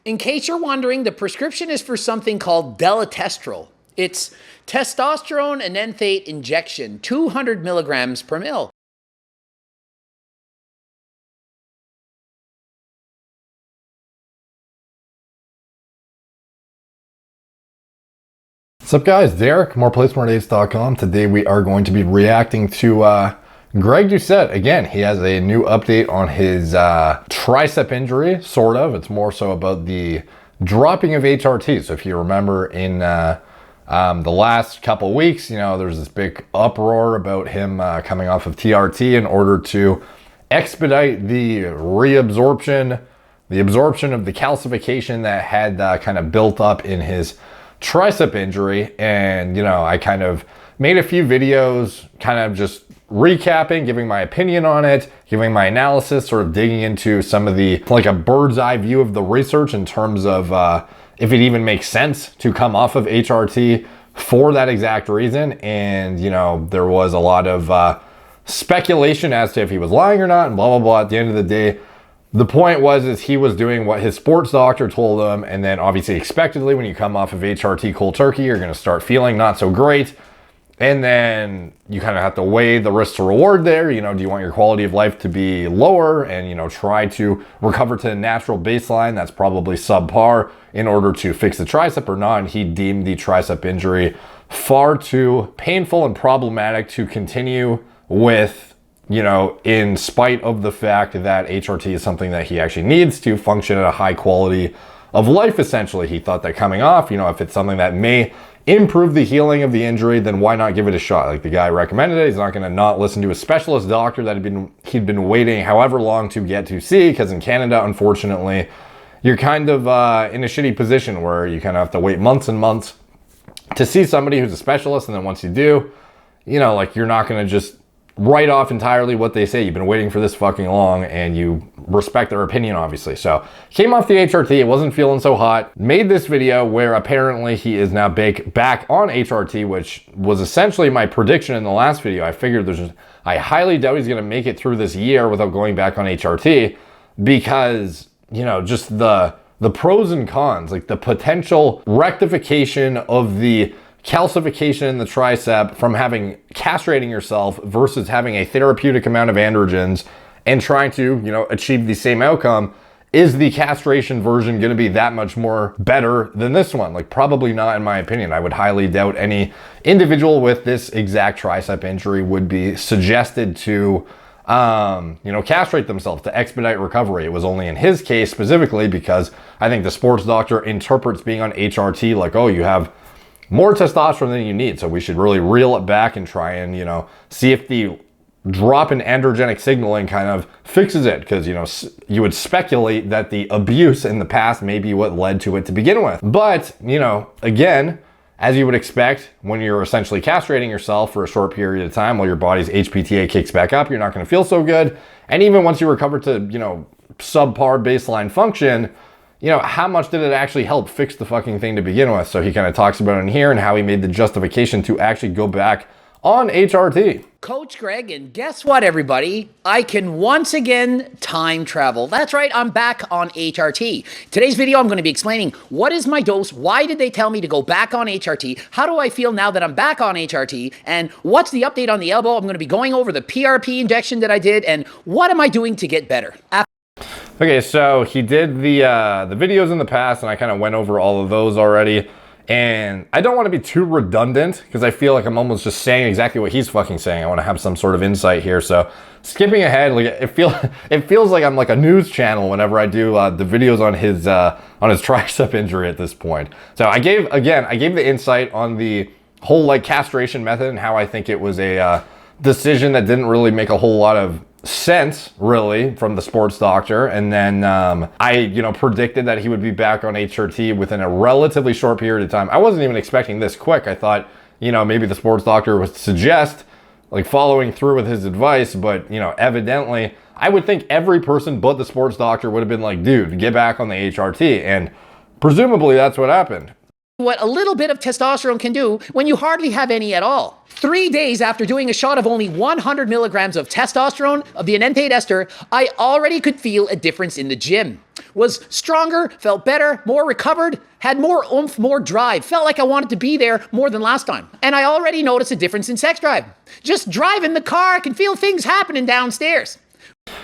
In case you're wondering, the prescription is for something called deletestrol. It's testosterone enanthate injection, 200 milligrams per mil. What's up guys, Derek, moreplacemordates.com. Today we are going to be reacting to Greg Doucette. Again, he has a new update on his tricep injury, sort of. It's more so about the dropping of HRT. So if you remember in the last couple weeks, there's this big uproar about him coming off of TRT in order to expedite the reabsorption, the absorption of the calcification that had kind of built up in his tricep injury. And I kind of made a few videos kind of just recapping, giving my opinion on it, giving my analysis, sort of digging into some of the, like a bird's eye view of the research in terms of if it even makes sense to come off of HRT for that exact reason. And there was a lot of speculation as to if he was lying or not and blah blah blah. At the end of the day, the point is he was doing what his sports doctor told him, and then obviously expectedly when you come off of HRT cold turkey, you're going to start feeling not so great. And then you kind of have to weigh the risk to reward there. Do you want your quality of life to be lower and, try to recover to a natural baseline that's probably subpar in order to fix the tricep or not? And he deemed the tricep injury far too painful and problematic to continue with, in spite of the fact that HRT is something that he actually needs to function at a high quality of life, essentially. He thought that coming off, if it's something that may improve the healing of the injury, then why not give it a shot? Like the guy recommended it. He's not going to not listen to a specialist doctor that he'd been waiting however long to get to see, because in Canada, unfortunately, you're kind of in a shitty position where you kind of have to wait months and months to see somebody who's a specialist. And then once you do, you're not going to just write off entirely what they say. You've been waiting for this fucking long and you respect their opinion, obviously. So came off the HRT, it wasn't feeling so hot, made this video where apparently he is now back on HRT, which was essentially my prediction in the last video. I figured I highly doubt he's going to make it through this year without going back on HRT, because just the pros and cons, like the potential rectification of the calcification in the tricep from castrating yourself versus having a therapeutic amount of androgens and trying to, achieve the same outcome. Is the castration version going to be that much more better than this one? Like, probably not, in my opinion. I would highly doubt any individual with this exact tricep injury would be suggested to, castrate themselves to expedite recovery. It was only in his case specifically because I think the sports doctor interprets being on HRT like, oh, you have more testosterone than you need, so we should really reel it back and try and, see if the drop in androgenic signaling kind of fixes it, because, you would speculate that the abuse in the past may be what led to it to begin with. But, again, as you would expect, when you're essentially castrating yourself for a short period of time while your body's HPTA kicks back up, you're not going to feel so good. And even once you recover to, subpar baseline function, how much did it actually help fix the fucking thing to begin with? So he kind of talks about it in here and how he made the justification to actually go back on HRT. Coach Greg, and guess what, everybody? I can once again time travel. That's right, I'm back on HRT. Today's video, I'm going to be explaining what is my dose, why did they tell me to go back on HRT, how do I feel now that I'm back on HRT, and what's the update on the elbow. I'm going to be going over the PRP injection that I did, and what am I doing to get better. Okay, so he did the videos in the past, and I kind of went over all of those already. And I don't want to be too redundant because I feel like I'm almost just saying exactly what he's fucking saying. I want to have some sort of insight here. So skipping ahead, like it feels like I'm like a news channel whenever I do the videos on his tricep injury at this point. So I gave the insight on the whole like castration method and how I think it was a decision that didn't really make a whole lot of sense really from the sports doctor. And then I predicted that he would be back on HRT within a relatively short period of time. I wasn't even expecting this quick. I thought maybe the sports doctor would suggest like following through with his advice, but evidently I would think every person but the sports doctor would have been like, dude, get back on the HRT, and presumably that's what happened. what a little bit of testosterone can do when you hardly have any at all. 3 days after doing a shot of only 100 milligrams of testosterone of the enanthate ester, I already could feel a difference in the gym. Was stronger, felt better, more recovered, had more oomph, more drive, felt like I wanted to be there more than last time. And I already noticed a difference in sex drive. Just driving the car, I can feel things happening downstairs.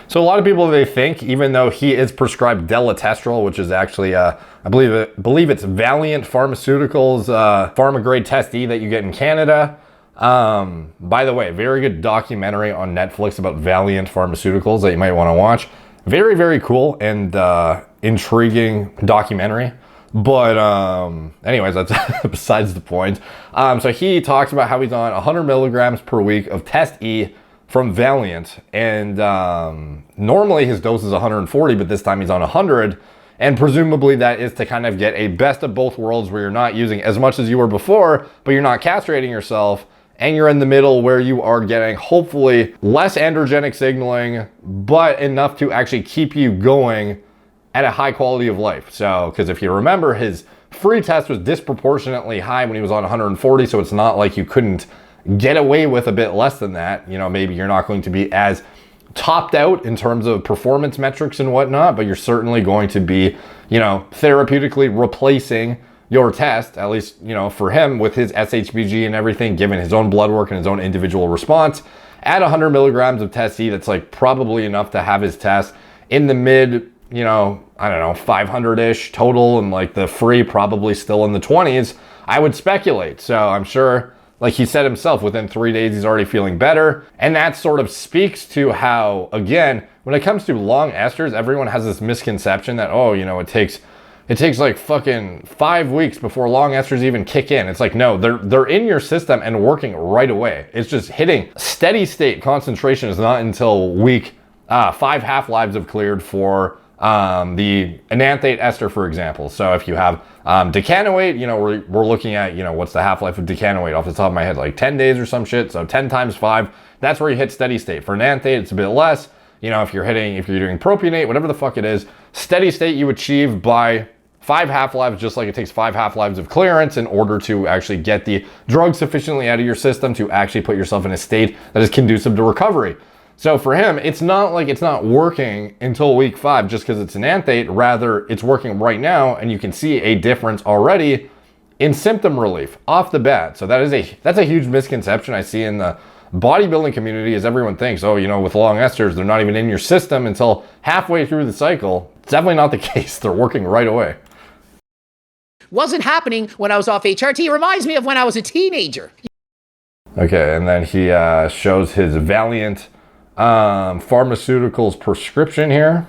So a lot of people, they think, even though he is prescribed deletestrol, which is actually, I believe it's Valiant Pharmaceuticals pharma grade Test E that you get in Canada. By the way, very good documentary on Netflix about Valiant Pharmaceuticals that you might want to watch. Very, very cool and intriguing documentary. But anyways, that's besides the point. So he talks about how he's on 100 milligrams per week of Test E from Valiant, and normally his dose is 140, but this time he's on 100, and presumably that is to kind of get a best of both worlds where you're not using as much as you were before, but you're not castrating yourself, and you're in the middle where you are getting hopefully less androgenic signaling, but enough to actually keep you going at a high quality of life. So, because if you remember, his free test was disproportionately high when he was on 140, so it's not like you couldn't get away with a bit less than that. You know, maybe you're not going to be as topped out in terms of performance metrics and whatnot, but you're certainly going to be, you know, therapeutically replacing your test, at least, you know, for him with his SHBG and everything, given his own blood work and his own individual response. At 100 milligrams of Test E, that's like probably enough to have his test in the mid, you know, I don't know, 500-ish total, and like the free probably still in the 20s, I would speculate. So I'm sure, like he said himself, within 3 days, he's already feeling better. And that sort of speaks to how, again, when it comes to long esters, everyone has this misconception that, oh, you know, it takes like fucking 5 weeks before long esters even kick in. It's like, no, they're in your system and working right away. It's just hitting steady state concentration is not until week 5 half-lives have cleared for the enanthate ester, for example. So if you have decanoate, you know, we're looking at, you know, what's the half-life of decanoate off the top of my head, like 10 days or some shit. So 10 times 5, that's where you hit steady state. For enanthate, it's a bit less. You know, if you're doing propionate, whatever the fuck it is, steady state you achieve by 5 half-lives, just like it takes 5 half-lives of clearance in order to actually get the drug sufficiently out of your system to actually put yourself in a state that is conducive to recovery. So for him, it's not like it's not working until week 5 just because it's enanthate. Rather, it's working right now, and you can see a difference already in symptom relief off the bat. So that's a huge misconception I see in the bodybuilding community, is everyone thinks, oh, you know, with long esters, they're not even in your system until halfway through the cycle. It's definitely not the case. They're working right away. Wasn't happening when I was off HRT. Reminds me of when I was a teenager. Okay, and then he shows his Valiant Pharmaceuticals prescription here.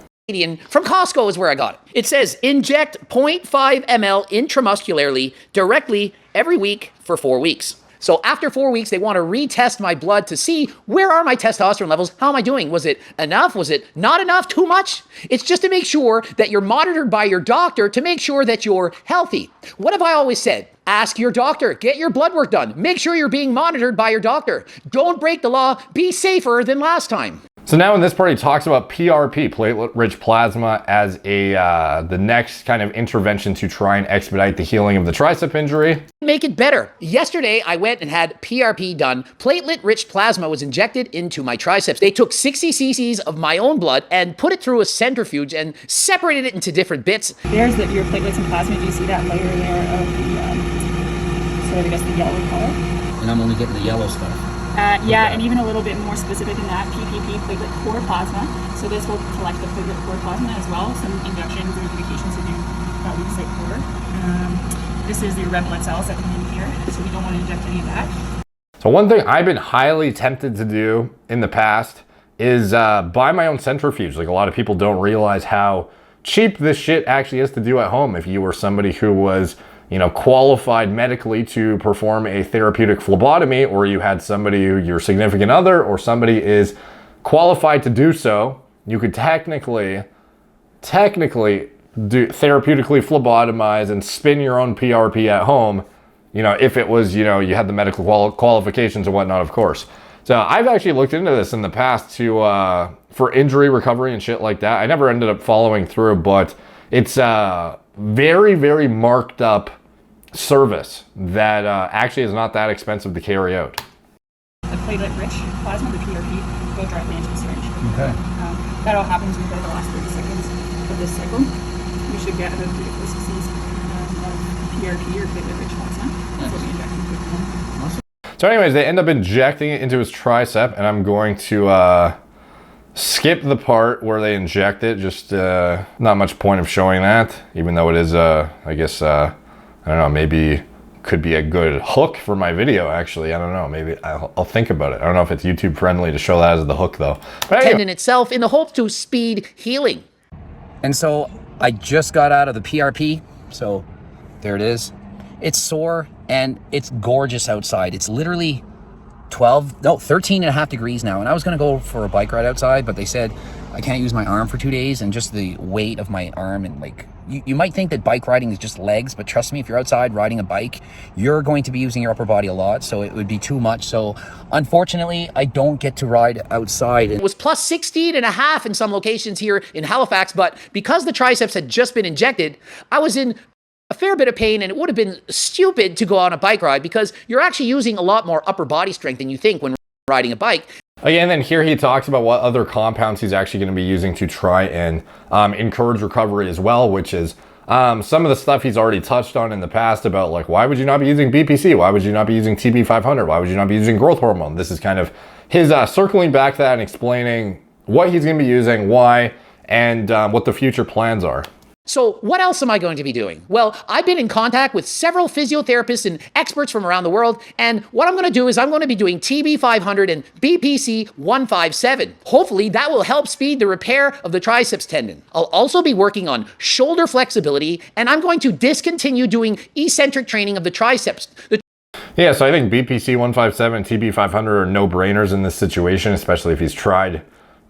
From Costco is where I got it. It says inject 0.5 ml intramuscularly directly every week for 4 weeks. So after 4 weeks, they want to retest my blood to see where are my testosterone levels? How am I doing? Was it enough? Was it not enough? Too much? It's just to make sure that you're monitored by your doctor to make sure that you're healthy. What have I always said? Ask your doctor. Get your blood work done. Make sure you're being monitored by your doctor. Don't break the law. Be safer than last time. So now in this part, he talks about PRP, platelet-rich plasma, as the next kind of intervention to try and expedite the healing of the tricep injury. Make it better. Yesterday, I went and had PRP done. Platelet-rich plasma was injected into my triceps. They took 60 cc's of my own blood and put it through a centrifuge and separated it into different bits. There's your platelets and plasma. Do you see that layer there of the, sort of, I guess, the yellow color? And I'm only getting the yellow stuff. Yeah, and even a little bit more specific than that, PPP, platelet core plasma. So this will collect the platelet core plasma as well, some injections or medications to do leukocyte core. This is the red blood cells that come in here, so we don't want to inject any of that. So one thing I've been highly tempted to do in the past is buy my own centrifuge. Like, a lot of people don't realize how cheap this shit actually is to do at home. If you were somebody who was, you know, qualified medically to perform a therapeutic phlebotomy, or you had somebody who, your significant other or somebody is qualified to do so, you could technically do therapeutically phlebotomize and spin your own PRP at home, you know, if it was, you know, you had the medical qualifications and whatnot, of course. So I've actually looked into this in the past to for injury recovery and shit like that. I never ended up following through, but it's very, very marked up service that actually is not that expensive to carry out. The platelet-rich plasma, the TRT, go directly into the syringe. Okay. That all happens within the last 30 seconds of this cycle. You should get about 3 to 4 cc's of TRT or platelet-rich plasma. That's what we inject in quick. So anyways, they end up injecting it into his tricep, and I'm going to skip the part where they inject it. Just not much point of showing that, even though it is, I guess, I don't know, maybe could be a good hook for my video, actually. I don't know, maybe I'll think about it. I don't know if it's YouTube friendly to show that as the hook, though. But anyway. Tendon itself in the hope to speed healing. And so I just got out of the PRP, so there it is. It's sore and it's gorgeous outside. It's literally 13 and a half degrees now. And I was gonna go for a bike ride outside, but they said I can't use my arm for 2 days, and just the weight of my arm, and like, you might think that bike riding is just legs, but trust me, if you're outside riding a bike, you're going to be using your upper body a lot, so it would be too much. So unfortunately, I don't get to ride outside. It was plus 16 and a half in some locations here in Halifax, but because the triceps had just been injected, I was in a fair bit of pain, and it would have been stupid to go on a bike ride because you're actually using a lot more upper body strength than you think when riding a bike. Again, then here he talks about what other compounds he's actually going to be using to try and encourage recovery as well, which is some of the stuff he's already touched on in the past about, like, why would you not be using BPC? Why would you not be using TB500? Why would you not be using growth hormone? This is kind of his circling back to that and explaining what he's going to be using, why, and what the future plans are. So what else am I going to be doing? Well, I've been in contact with several physiotherapists and experts from around the world, and what I'm going to do is I'm going to be doing TB500 and BPC 157. Hopefully that will help speed the repair of the triceps tendon. I'll also be working on shoulder flexibility, and I'm going to discontinue doing eccentric training of the triceps. Yeah, so I think BPC 157, TB500 are no-brainers in this situation, especially if he's tried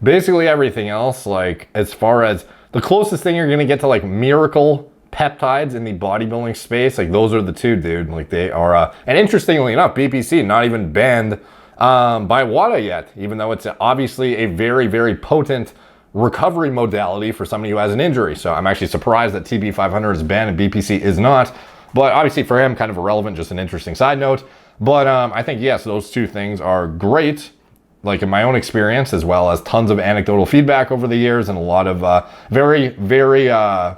basically everything else. Like, as far as the closest thing you're going to get to, like, miracle peptides in the bodybuilding space, like, those are the two, dude. Like, they are, and interestingly enough, BPC not even banned by WADA yet, even though it's obviously a very, very potent recovery modality for somebody who has an injury. So I'm actually surprised that TB500 is banned and BPC is not. But obviously for him, kind of irrelevant, just an interesting side note. But I think, yes, those two things are great, like in my own experience, as well as tons of anecdotal feedback over the years and a lot of very, very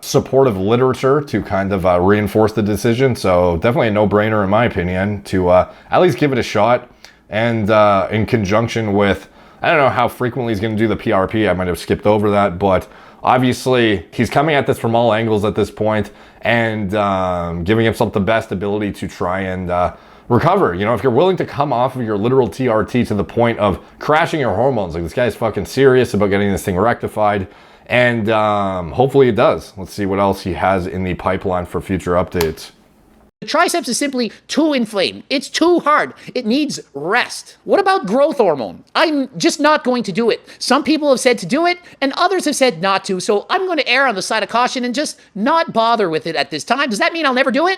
supportive literature to kind of reinforce the decision. So definitely a no-brainer in my opinion to at least give it a shot. And in conjunction with, I don't know how frequently he's going to do the PRP. I might have skipped over that, but obviously he's coming at this from all angles at this point and giving himself the best ability to try and recover. You know, if you're willing to come off of your literal TRT to the point of crashing your hormones, like, this guy's fucking serious about getting this thing rectified, and hopefully it does. Let's see what else he has in the pipeline for future updates. The triceps is simply too inflamed. It's too hard. It needs rest. What about growth hormone? I'm just not going to do it. Some people have said to do it, and others have said not to, so I'm going to err on the side of caution and just not bother with it at this time. Does that mean I'll never do it?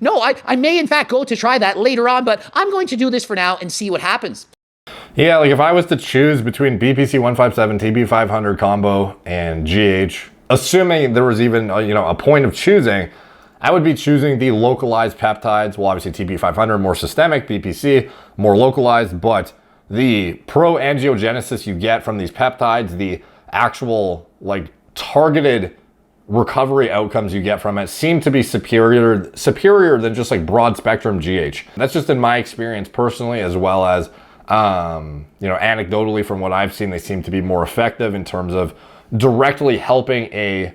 No, I may in fact go to try that later on, but I'm going to do this for now and see what happens. Yeah, like if I was to choose between BPC 157, TB500 combo, and GH, assuming there was even a point of choosing, I would be choosing the localized peptides. Well, obviously TB500 more systemic, BPC more localized, but the pro-angiogenesis you get from these peptides, the actual like targeted recovery outcomes you get from it seem to be superior than just like broad spectrum GH. That's just in my experience personally, as well as anecdotally from what I've seen, they seem to be more effective in terms of directly helping a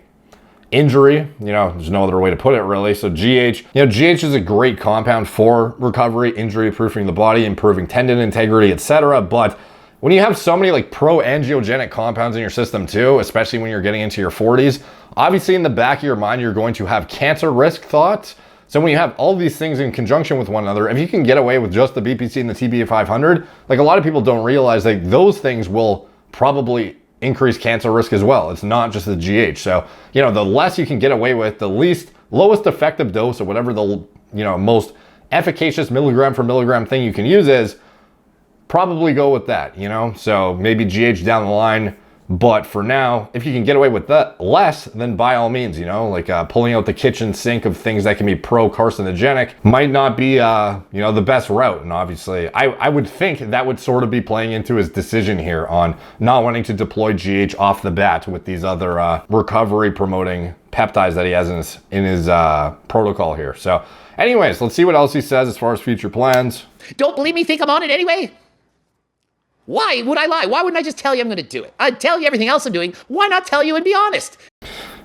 injury. There's no other way to put it really. So GH is a great compound for recovery, injury proofing the body, improving tendon integrity, etc. But when you have so many like pro-angiogenic compounds in your system too, especially when you're getting into your 40s, obviously in the back of your mind, you're going to have cancer risk thoughts. So when you have all these things in conjunction with one another, if you can get away with just the BPC and the TB500, like a lot of people don't realize that those things will probably increase cancer risk as well. It's not just the GH. So, the less you can get away with, the lowest effective dose or whatever the, most efficacious milligram for milligram thing you can use is, probably go with that, So maybe GH down the line, But for now, if you can get away with that less, then by all means, you know, like pulling out the kitchen sink of things that can be pro-carcinogenic might not be, you know, the best route. And obviously, I would think that would sort of be playing into his decision here on not wanting to deploy GH off the bat with these other recovery promoting peptides that he has in his protocol here. So anyways, let's see what else he says as far as future plans. Don't believe me? Think I'm on it anyway? Why would I lie? Why wouldn't I just tell you I'm going to do it? I'd tell you everything else I'm doing. Why not tell you and be honest?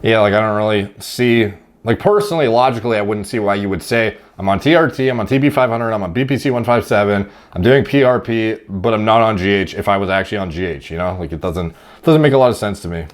Yeah, like I don't really see, like personally, logically, I wouldn't see why you would say, I'm on TRT, I'm on TB500, I'm on BPC 157, I'm doing PRP, but I'm not on GH if I was actually on GH, you know? Like it doesn't make a lot of sense to me.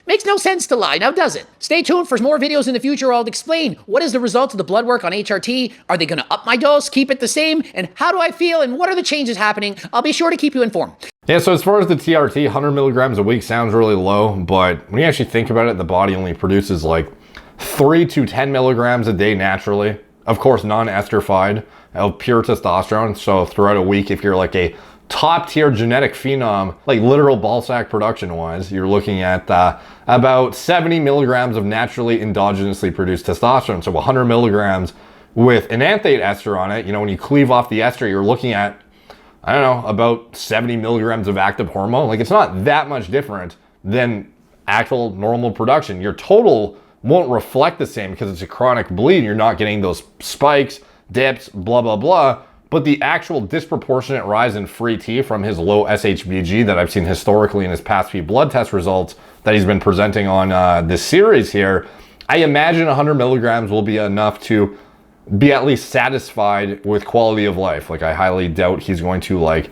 Makes no sense to lie, now does it? Stay tuned for more videos in the future where I'll explain what is the result of the blood work on HRT, are they going to up my dose, keep it the same, and how do I feel, and what are the changes happening? I'll be sure to keep you informed. Yeah, so as far as the TRT, 100 milligrams a week sounds really low, but when you actually think about it, the body only produces like 3 to 10 milligrams a day naturally. Of course, non-esterified of pure testosterone. So throughout a week, if you're like a top tier genetic phenom, like literal ball sack production wise, you're looking at about 70 milligrams of naturally endogenously produced testosterone. So 100 milligrams with enanthate ester on it, you know, when you cleave off the ester, you're looking at, I don't know, about 70 milligrams of active hormone. Like it's not that much different than actual normal production. Your total won't reflect the same because it's a chronic bleed. You're not getting those spikes, dips, blah, blah, blah. But the actual disproportionate rise in free T from his low SHBG that I've seen historically in his past few blood test results that he's been presenting on this series here, I imagine 100 milligrams will be enough to be at least satisfied with quality of life. Like I highly doubt he's going to like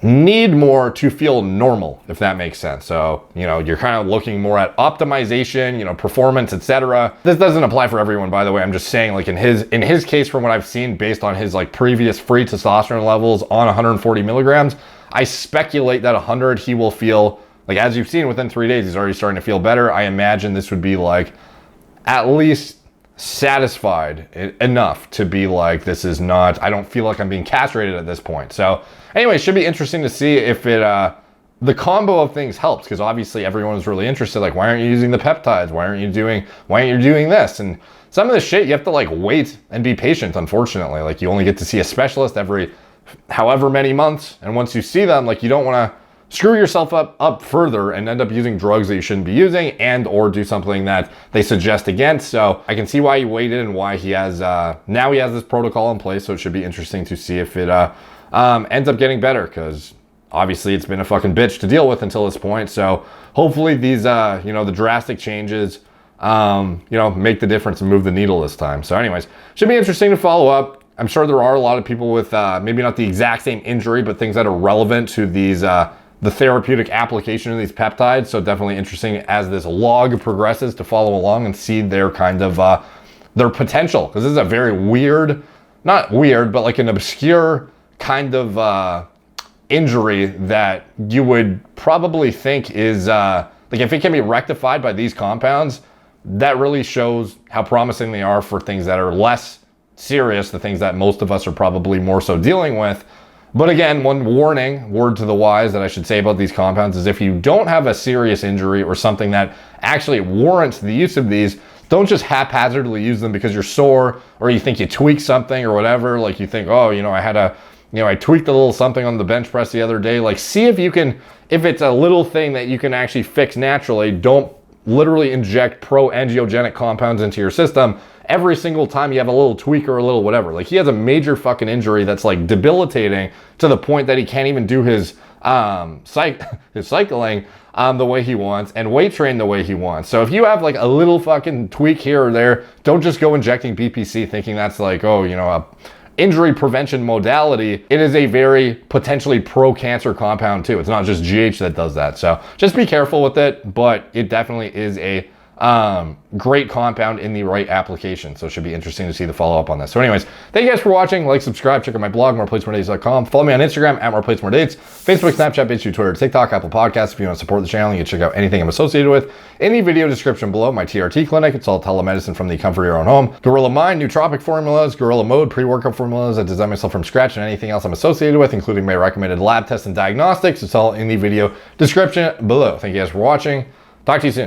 need more to feel normal, if that makes sense. So, you know, you're kind of looking more at optimization, you know, performance, etc. This doesn't apply for everyone, by the way. I'm just saying, like in his case, from what I've seen based on his like previous free testosterone levels on 140 milligrams, I speculate that 100 he will feel like, as you've seen, within 3 days, he's already starting to feel better. I imagine this would be like at least satisfied enough to be like, this is not, I don't feel like I'm being castrated at this point. So anyway, it should be interesting to see if it, the combo of things helps, because obviously everyone is really interested. Like, why aren't you using the peptides? Why aren't you doing this? And some of the shit you have to like wait and be patient, unfortunately. Like you only get to see a specialist every however many months. And once you see them, like you don't want to screw yourself up further and end up using drugs that you shouldn't be using and or do something that they suggest against. So I can see why he waited and why he has, now he has this protocol in place. So it should be interesting to see if it ends up getting better, because obviously it's been a fucking bitch to deal with until this point. So hopefully these, you know, the drastic changes, you know, make the difference and move the needle this time. So anyways, should be interesting to follow up. I'm sure there are a lot of people with maybe not the exact same injury, but things that are relevant to these, the therapeutic application of these peptides. So definitely interesting as this log progresses to follow along and see their kind of, their potential. Because this is a very weird, not weird, but like an obscure kind of injury that you would probably think is, like if it can be rectified by these compounds, that really shows how promising they are for things that are less serious, the things that most of us are probably more so dealing with. But again, one warning, word to the wise that I should say about these compounds is if you don't have a serious injury or something that actually warrants the use of these, don't just haphazardly use them because you're sore or you think you tweaked something or whatever. Like you think, oh, you know, I tweaked a little something on the bench press the other day. Like see if you can, if it's a little thing that you can actually fix naturally, don't literally inject pro-angiogenic compounds into your system every single time you have a little tweak or a little whatever. Like he has a major fucking injury that's like debilitating to the point that he can't even do his cycling the way he wants and weight train the way he wants. So if you have like a little fucking tweak here or there, don't just go injecting BPC thinking that's like, oh, you know, a injury prevention modality. It is a very potentially pro-cancer compound too. It's not just GH that does that. So just be careful with it, but it definitely is a Great compound in the right application. So it should be interesting to see the follow-up on this. So anyways, thank you guys for watching. Like, subscribe, check out my blog, moreplatesmoredates.com. Follow me on Instagram at moreplatesmoredates, Facebook, Snapchat, BitChute, Twitter, TikTok, Apple Podcasts. If you want to support the channel, you can check out anything I'm associated with in the video description below. My TRT clinic, it's all telemedicine from the comfort of your own home. Gorilla Mind, nootropic formulas, Gorilla Mode, pre-workout formulas. I design myself from scratch, and anything else I'm associated with, including my recommended lab tests and diagnostics. It's all in the video description below. Thank you guys for watching. Talk to you soon.